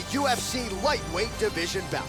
the UFC lightweight division bout.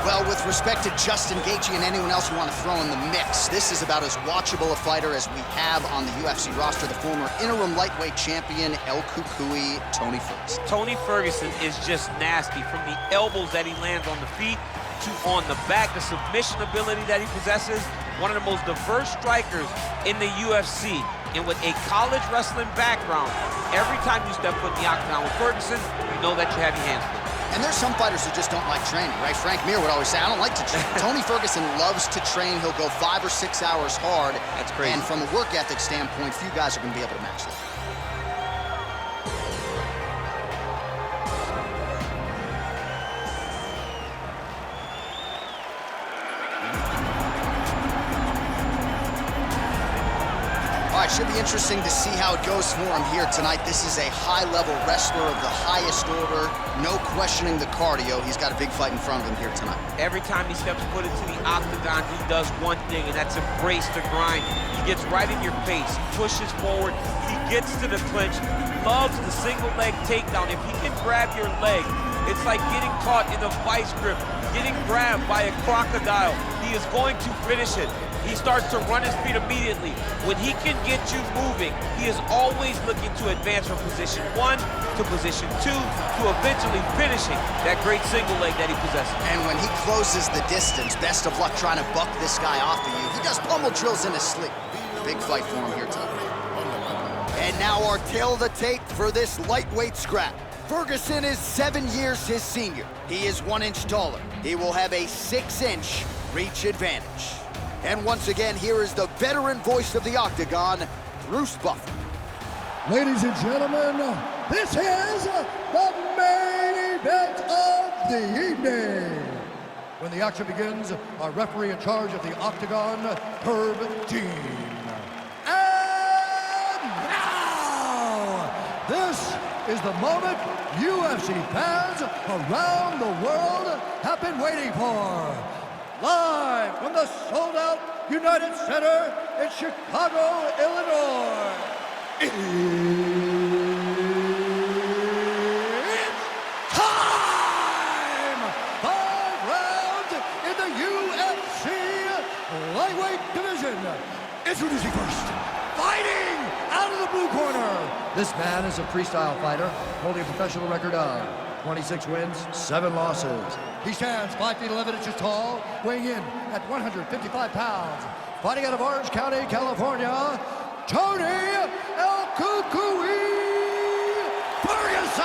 Well, with respect to Justin Gaethje and anyone else you want to throw in the mix, this is about as watchable a fighter as we have on the UFC roster, the former interim lightweight champion, El Cucuy, Tony Ferguson. Tony Ferguson is just nasty, from the elbows that he lands on the feet to on the back, the submission ability that he possesses, one of the most diverse strikers in the UFC. And with a college wrestling background, every time you step foot in the octagon with Ferguson, you know that you have your hands full. And there's some fighters who just don't like training, right? Frank Mir would always say, I don't like to train. Tony Ferguson loves to train. He'll go 5 or 6 hours hard. That's crazy. And from a work ethic standpoint, few guys are going to be able to match that. All right, should be interesting to see how it goes for him here tonight. This is a high-level wrestler of the highest order. No questioning the cardio. He's got a big fight in front of him here tonight. Every time he steps foot into the octagon, he does one thing, and that's embrace the grind. He gets right in your face. He pushes forward. He gets to the clinch. Loves the single leg takedown. If he can grab your leg, it's like getting caught in a vice grip, getting grabbed by a crocodile. He is going to finish it. He starts to run his feet immediately. When he can get you moving, he is always looking to advance from position 1 to position 2 to eventually finishing that great single leg that he possesses. And when he closes the distance, best of luck trying to buck this guy off of you. He does pummel drills in his sleep. Big fight for him here tonight. And now our tail of the tape for this lightweight scrap. Ferguson is 7 years his senior. He is 1 inch taller. He will have a 6-inch reach advantage. And once again, here is the veteran voice of the Octagon, Bruce Buffer. Ladies and gentlemen, this is the main event of the evening. When the action begins, our referee in charge of the Octagon, Herb Dean. And now, this is the moment UFC fans around the world have been waiting for. Live from the sold-out United Center in Chicago, Illinois. It's time! 5 rounds in the UFC lightweight division. Introducing first, fighting out of the blue corner. This man is a freestyle fighter, holding a professional record of 26 wins, 7 losses. He stands 5 feet 11 inches tall, weighing in at 155 pounds. Fighting out of Orange County, California, Tony El Cucuy Ferguson!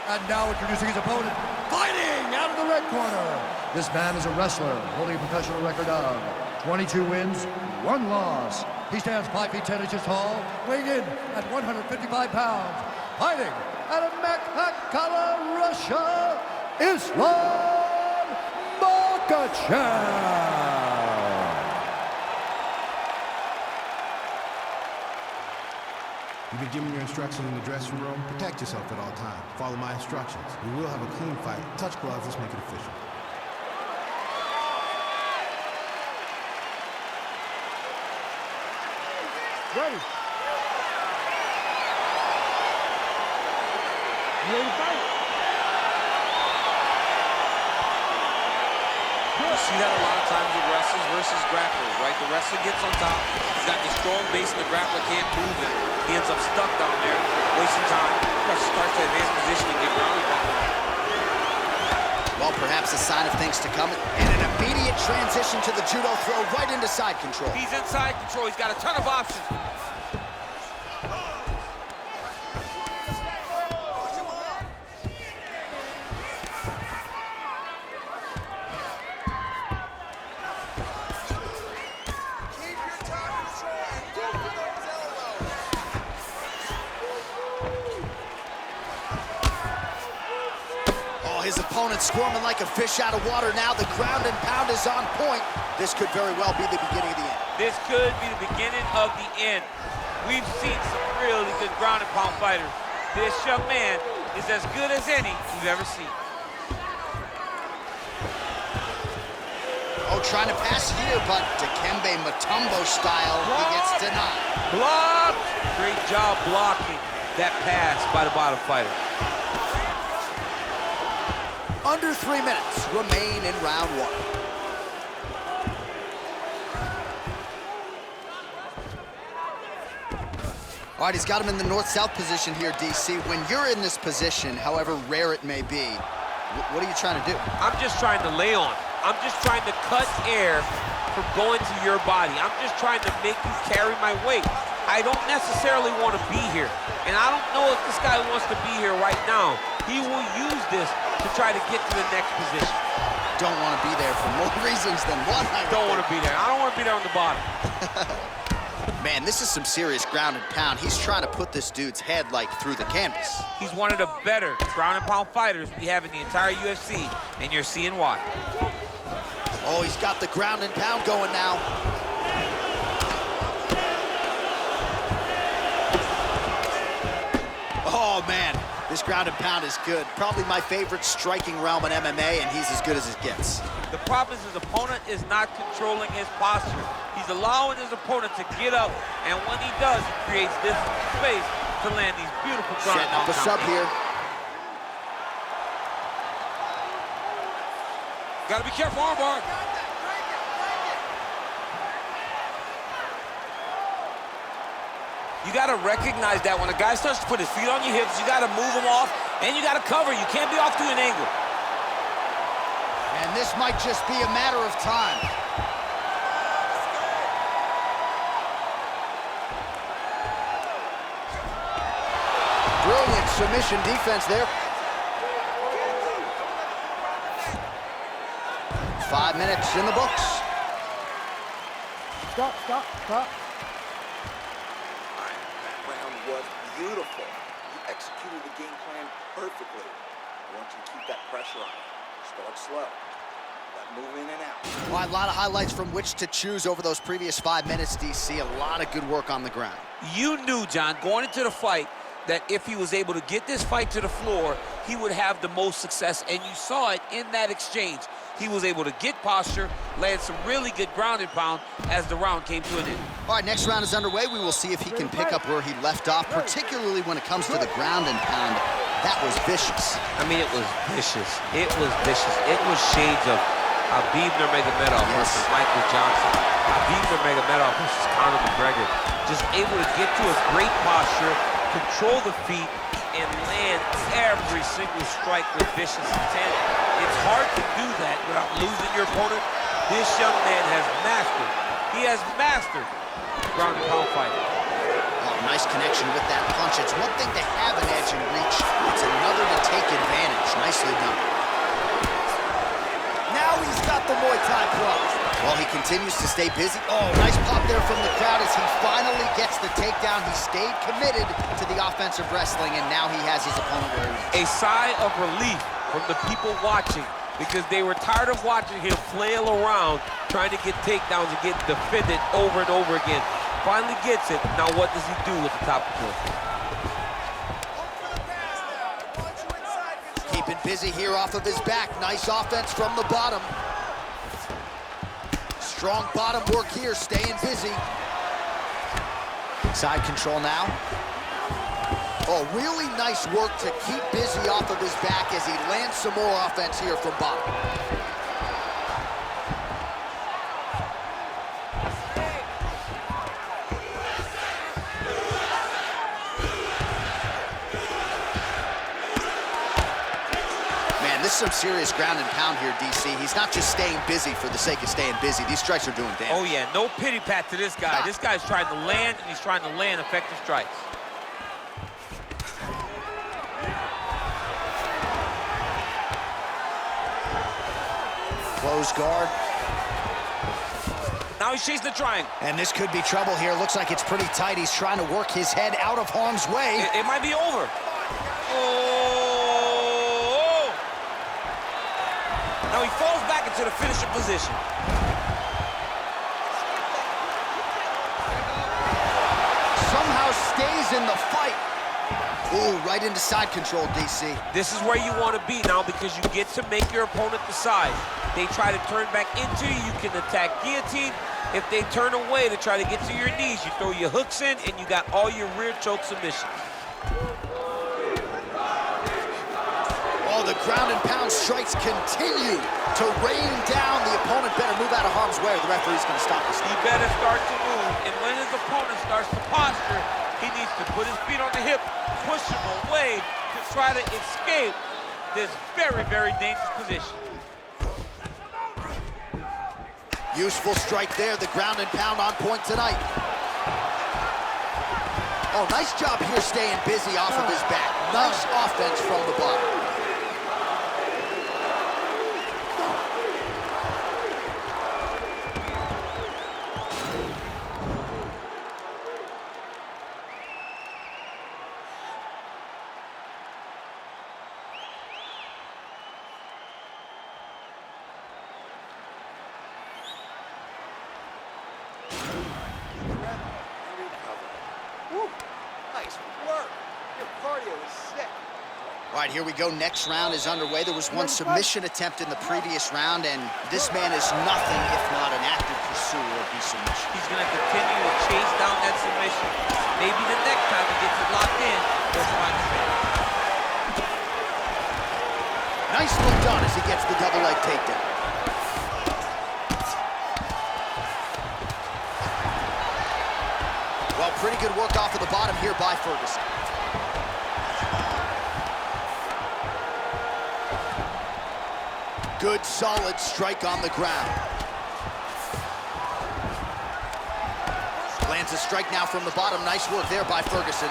And now introducing his opponent, fighting out of the red corner. This man is a wrestler, holding a professional record of 22 wins, 1 loss. He stands 5 feet 10 inches tall, weighing in at 155 pounds. Fighting out of Makhachkala, Russia, Islам Makhachev. You've been given your instructions in the dressing room. Protect yourself at all times. Follow my instructions. We will have a clean fight. Touch gloves, let's make it official. Ready. You ready to fight? You see that a lot of times with wrestlers versus grapplers, right? The wrestler gets on top, he's got the strong base and the grappler can't move him. He ends up stuck down there, wasting time. The wrestler starts to advance position and get grounded. Well, perhaps a sign of things to come. And an immediate transition to the judo throw right into side control. He's in side control, he's got a ton of options. His opponent squirming like a fish out of water now. The ground and pound is on point. This could very well be the beginning of the end. This could be the beginning of the end. We've seen some really good ground and pound fighters. This young man is as good as any we've ever seen. Oh, trying to pass here, but Dikembe Mutombo style, he gets denied. Blocked! Great job blocking that pass by the bottom fighter. Under 3 minutes remain in round one. All right, he's got him in the north-south position here, DC. When you're in this position, however rare it may be, what are you trying to do? I'm just trying to lay on. I'm just trying to cut air from going to your body. I'm just trying to make you carry my weight. I don't necessarily want to be here. And I don't know if this guy wants to be here right now. He will use this to try to get to the next position. Don't want to be there for more reasons than one. I don't want to be there. I don't want to be there on the bottom. Man, this is some serious ground and pound. He's trying to put this dude's head, like, through the canvas. He's one of the better ground and pound fighters we have in the entire UFC, and you're seeing why. Oh, he's got the ground and pound going now. Oh, man, this ground and pound is good. Probably my favorite striking realm in MMA, and he's as good as it gets. The problem is his opponent is not controlling his posture. He's allowing his opponent to get up, and when he does, he creates this space to land these beautiful ground and pound. Setting up a sub here. Gotta be careful, armbar. You gotta recognize that when a guy starts to put his feet on your hips, you gotta move him off, and you gotta cover. You can't be off to an angle. And this might just be a matter of time. Brilliant submission defense there. 5 minutes in the books. Stop, stop, stop. That round was beautiful. You executed the game plan perfectly. I want you to keep that pressure on. Start slow. Move in and out. Well, a lot of highlights from which to choose over those previous 5 minutes, DC. A lot of good work on the ground. You knew, John, going into the fight, that if he was able to get this fight to the floor, he would have the most success, and you saw it in that exchange. He was able to get posture, land some really good ground and pound as the round came to an end. All right, next round is underway. We will see if he can pick up where he left off, particularly when it comes to the ground and pound. That was vicious. I mean, it was vicious. It was vicious. It was shades of Khabib Nurmagomedov versus Michael Johnson. Khabib Nurmagomedov versus Conor McGregor. Just able to get to a great posture, control the feet, and land every single strike with vicious intent. It's hard to do that without losing your opponent. This young man has mastered. He has mastered ground and pound fighting. Oh, nice connection with that punch. It's one thing to have an edge and reach. It's another to take advantage. Nicely done. Now he's got the Muay Thai clutch. Well, he continues to stay busy. Oh, nice pop there from the crowd as he finally gets the takedown. He stayed committed to the offensive wrestling, and now he has his opponent where he wants. A sigh of relief from the people watching, because they were tired of watching him flail around trying to get takedowns and get defended over and over again. Finally gets it. Now what does he do with the top of the Keeping busy here off of his back. Nice offense from the bottom. Strong bottom work here, staying busy. Side control now. Oh, really nice work to keep busy off of his back as he lands some more offense here from bottom. This is some serious ground and pound here, DC. He's not just staying busy for the sake of staying busy. These strikes are doing damage. Oh, yeah. No pity pat to this guy. This guy's trying to land, and he's trying to land effective strikes. Close guard. Now he's chasing the triangle. And this could be trouble here. Looks like it's pretty tight. He's trying to work his head out of harm's way. It might be over. Oh! Now he falls back into the finisher position. Somehow stays in the fight. Ooh, right into side control, DC. This is where you want to be now because you get to make your opponent decide. They try to turn back into you, you can attack guillotine. If they turn away to try to get to your knees, you throw your hooks in and you got all your rear choke submissions. Oh, the ground and pound strikes continue to rain down. The opponent better move out of harm's way or the referee's going to stop this. He better start to move, and when his opponent starts to posture, he needs to put his feet on the hip, push him away to try to escape this very, very dangerous position. Useful strike there, the ground and pound on point tonight. Oh, nice job here staying busy off of his back. Nice offense from the bottom. Nice work. Your cardio is sick. All right, here we go. Next round is underway. There was one submission attempt in the previous round, and this man is nothing if not an active pursuer of these submissions. He's going to continue to chase down that submission. Maybe the next time he gets it locked in, he'll find the finish. Nicely done as he gets the double leg takedown. Well, pretty good work off of the bottom here by Ferguson. Good, solid strike on the ground. Lands a strike now from the bottom. Nice work there by Ferguson.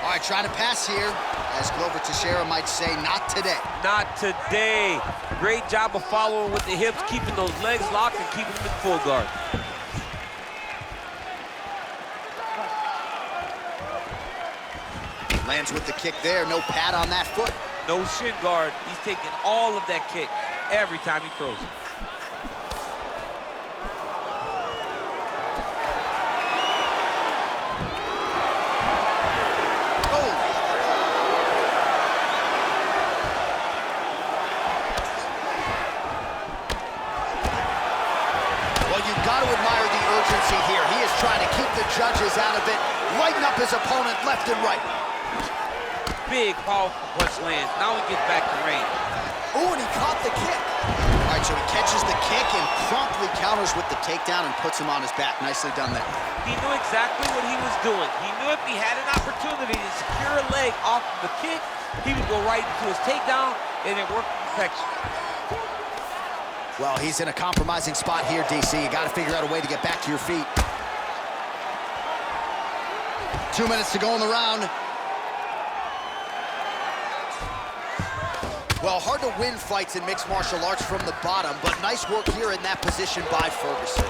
All right, trying to pass here. As Glover Teixeira might say, not today. Not today. Great job of following with the hips, keeping those legs locked and keeping them in full guard. Lands with the kick there. No pad on that foot. No shin guard. He's taking all of that kick every time he throws it. Oh! Well, you've got to admire the urgency here. He is trying to keep the judges out of it, lighten up his opponent left and right. Big, powerful punch lands. Now he gets back to range. Oh, and he caught the kick. All right, so he catches the kick and promptly counters with the takedown and puts him on his back. Nicely done there. He knew exactly what he was doing. He knew if he had an opportunity to secure a leg off of the kick, he would go right into his takedown, and it worked to perfection. Well, he's in a compromising spot here, DC. You got to figure out a way to get back to your feet. 2 minutes to go in the round. Well, hard to win fights in mixed martial arts from the bottom, but nice work here in that position by Ferguson.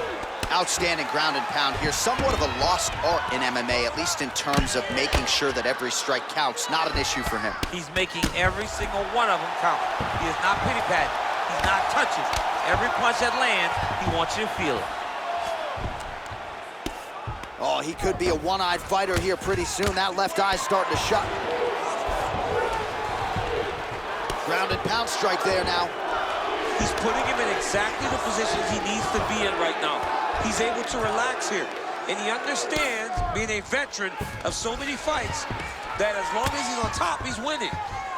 Outstanding ground and pound here. Somewhat of a lost art in MMA, at least in terms of making sure that every strike counts. Not an issue for him. He's making every single one of them count. He is not pity-patting. He's not touching. Every punch that lands, he wants you to feel it. Oh, he could be a one-eyed fighter here pretty soon. That left eye's starting to shut. Ground and pound strike there now. He's putting him in exactly the positions he needs to be in right now. He's able to relax here. And he understands, being a veteran of so many fights, that as long as he's on top, he's winning.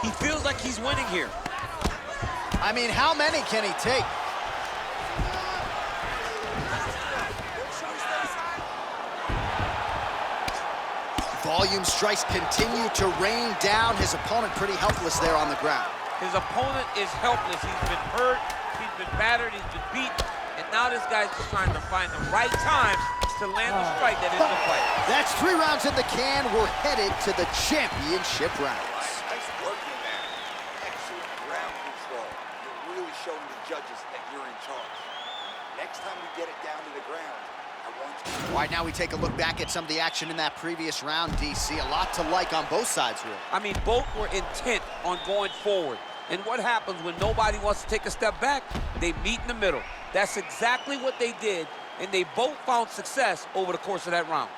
He feels like he's winning here. I mean, how many can he take? Volume strikes continue to rain down. His opponent pretty helpless there on the ground. His opponent is helpless. He's been hurt, he's been battered, he's been beaten, and now this guy's just trying to find the right time to land the strike that is the fight. That's 3 rounds in the can. We're headed to the championship rounds. Nice work in there. Excellent ground control. You're really showing the judges that you're in charge. Next time we get it down to the ground, I want you to... All right, now we take a look back at some of the action in that previous round, DC. A lot to like on both sides, really. I mean, both were intent on going forward. And what happens when nobody wants to take a step back? They meet in the middle. That's exactly what they did, and they both found success over the course of that round.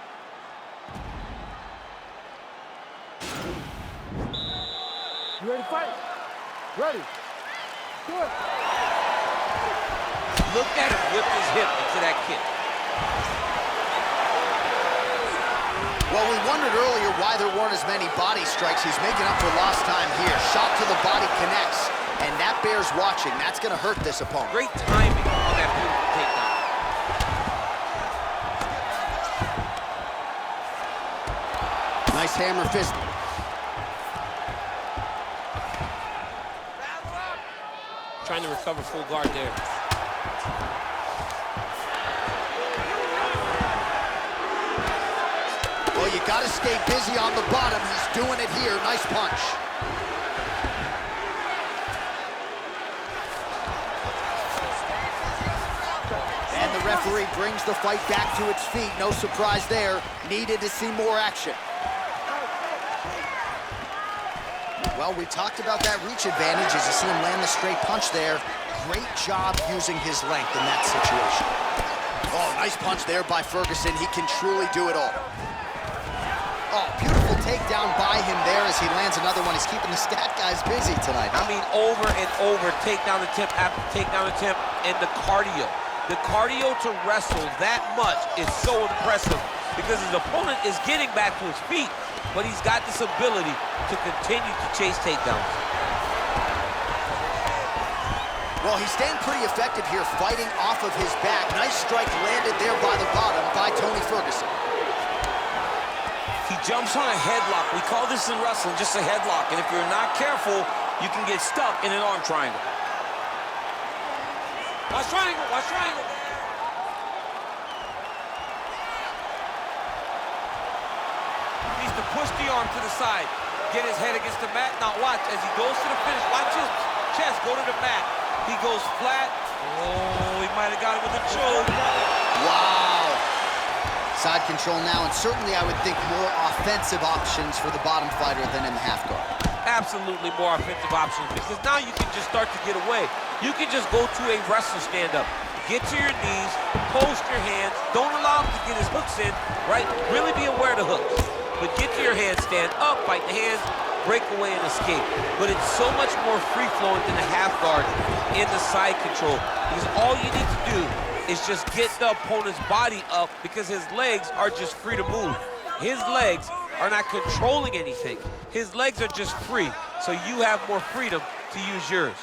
You ready to fight? Ready. Do it. Look at him whip his hip into that kick. Well, we wondered earlier why there weren't as many body strikes. He's making up for lost time here. Shot to the body connects, and that bears watching. That's going to hurt this opponent. Great timing on that beautiful takedown. Nice hammer fist. Trying to recover full guard there. Well, you got to stay busy on the bottom. He's doing it here. Nice punch. And the referee brings the fight back to its feet. No surprise there. Needed to see more action. Well, we talked about that reach advantage as you see him land the straight punch there. Great job using his length in that situation. Oh, nice punch there by Ferguson. He can truly do it all. Oh, beautiful takedown by him there as he lands another one. He's keeping the stat guys busy tonight. I mean, over and over, takedown attempt after takedown attempt, and the cardio. The cardio to wrestle that much is so impressive because his opponent is getting back to his feet, but he's got this ability to continue to chase takedowns. Well, he's staying pretty effective here, fighting off of his back. Nice strike landed there by the bottom by Tony Ferguson. He jumps on a headlock. We call this in wrestling just a headlock, and if you're not careful, you can get stuck in an arm triangle. Watch triangle, watch triangle. Needs to push the arm to the side, get his head against the mat. Now watch, as he goes to the finish, watch his chest go to the mat. He goes flat. Oh, he might have got it with a choke. Wow. Side control now, and certainly I would think more offensive options for the bottom fighter than in the half guard. Absolutely more offensive options because now you can just start to get away. You can just go to a wrestler stand-up. Get to your knees, post your hands. Don't allow him to get his hooks in, right? Really be aware of the hooks. But get to your hands, stand up, fight the hands, break away and escape. But it's so much more free-flowing than the half guard in the side control because all you need to do is just get the opponent's body up because his legs are just free to move. His legs are not controlling anything. His legs are just free, so you have more freedom to use yours.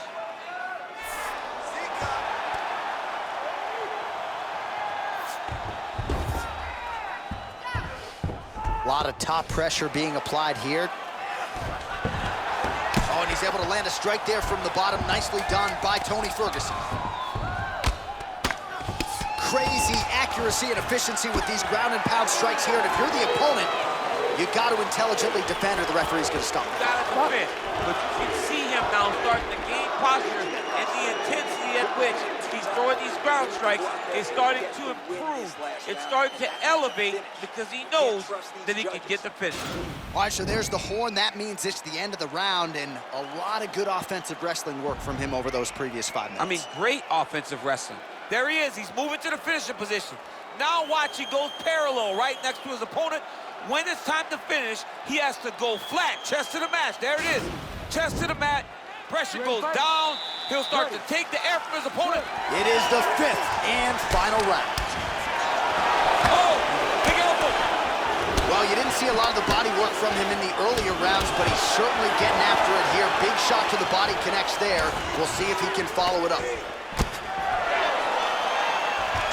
A lot of top pressure being applied here. Oh, and he's able to land a strike there from the bottom. Nicely done by Tony Ferguson. Crazy accuracy and efficiency with these ground and pound strikes here. And if you're the opponent, you got to intelligently defend or the referee's going to stop. You got to defend, but you can see him now starting to gain posture and the intensity at which he's throwing these ground strikes is starting to improve. It's starting to elevate because he knows that he can get the finish. All right, so there's the horn. That means it's the end of the round, and a lot of good offensive wrestling work from him over those previous 5 minutes. I mean, great offensive wrestling. There he is. He's moving to the finishing position. Now watch, he goes parallel right next to his opponent. When it's time to finish, he has to go flat, chest to the mat. There it is. Chest to the mat. Pressure goes down. He'll start to take the air from his opponent. It is the 5th and final round. Oh, big elbow. Well, you didn't see a lot of the body work from him in the earlier rounds, but he's certainly getting after it here. Big shot to the body connects there. We'll see if he can follow it up.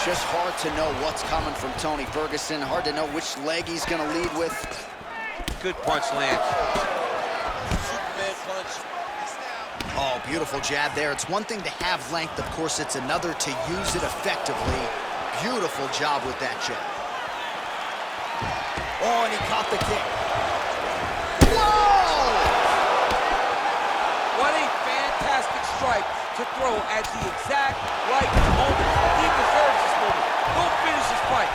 Just hard to know what's coming from Tony Ferguson. Hard to know which leg he's going to lead with. Good punch land. Superman punch. Oh, beautiful jab there. It's one thing to have length. Of course, it's another to use it effectively. Beautiful job with that jab. Oh, and he caught the kick. Whoa! What a fantastic strike to throw at the exact right moment. He deserves this moment. Go finish this fight.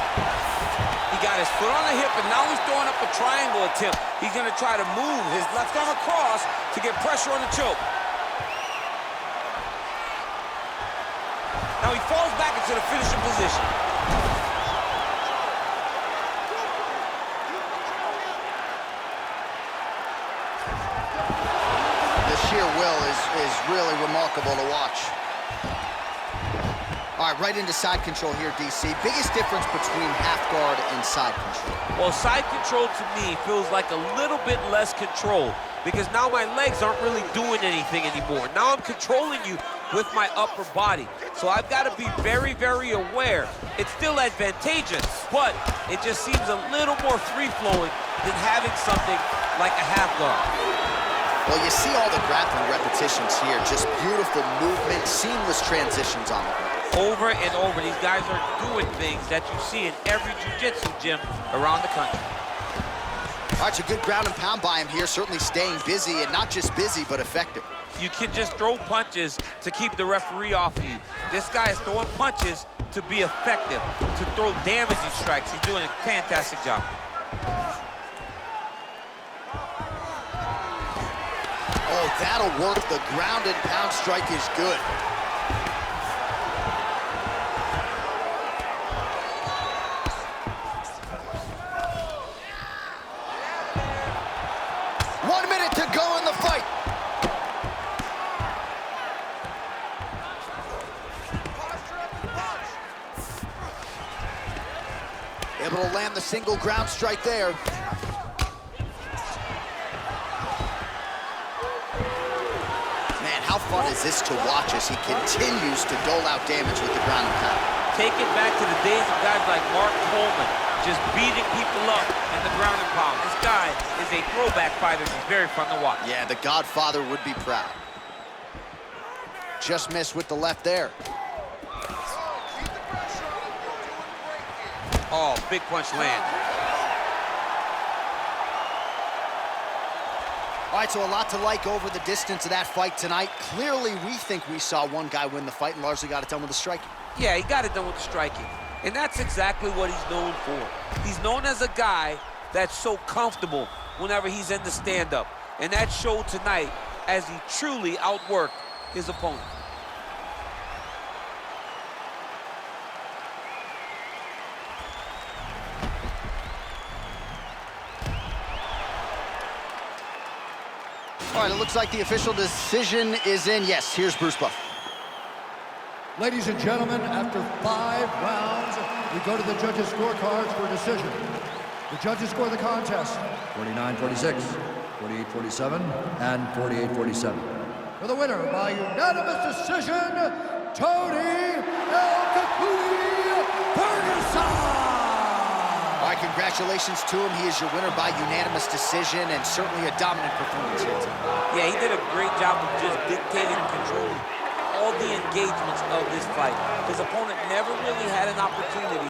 He got his foot on the hip, and now he's throwing up a triangle attempt. He's going to try to move his left arm across to get pressure on the choke. Now he falls back into the finishing position. sheer will is really remarkable to watch. All right, right into side control here, DC. Biggest difference between half guard and side control? Well, side control to me feels like a little bit less control because now my legs aren't really doing anything anymore. Now I'm controlling you with my upper body. So I've got to be very, very aware. It's still advantageous, but it just seems a little more free-flowing than having something like a half guard. Well, you see all the grappling repetitions here. Just beautiful movement, seamless transitions on the ground. Over and over, these guys are doing things that you see in every jiu-jitsu gym around the country. All right, it's a good ground and pound by him here, certainly staying busy, and not just busy, but effective. You can just throw punches to keep the referee off of you. This guy is throwing punches to be effective, to throw damaging strikes. He's doing a fantastic job. Oh, that'll work. The ground and pound strike is good. To go in the fight. Able to land the single ground strike there. Man, how fun is this to watch as he continues to dole out damage with the ground and pound. Take it back to the days of guys like Mark Coleman, just beating people up in the ground and pound. This guy is a throwback fighter. He's very fun to watch. Yeah, the Godfather would be proud. Just missed with the left there. Oh, big punch land. All right, so a lot to like over the distance of that fight tonight. Clearly, we think we saw one guy win the fight and largely got it done with the striking. Yeah, he got it done with the striking. And that's exactly what he's known for. He's known as a guy that's so comfortable whenever he's in the stand-up. And that showed tonight as he truly outworked his opponent. All right, it looks like the official decision is in. Yes, here's Bruce Buff. Ladies and gentlemen, after 5 rounds, we go to the judges' scorecards for a decision. The judges score the contest 49-46, 48-47, and 48-47. For the winner by unanimous decision, Tony El Kakui Ferguson! All right, congratulations to him. He is your winner by unanimous decision and certainly a dominant performance here tonight. Yeah, he did a great job of just dictating and controlling all the engagements of this fight. His opponent never really had an opportunity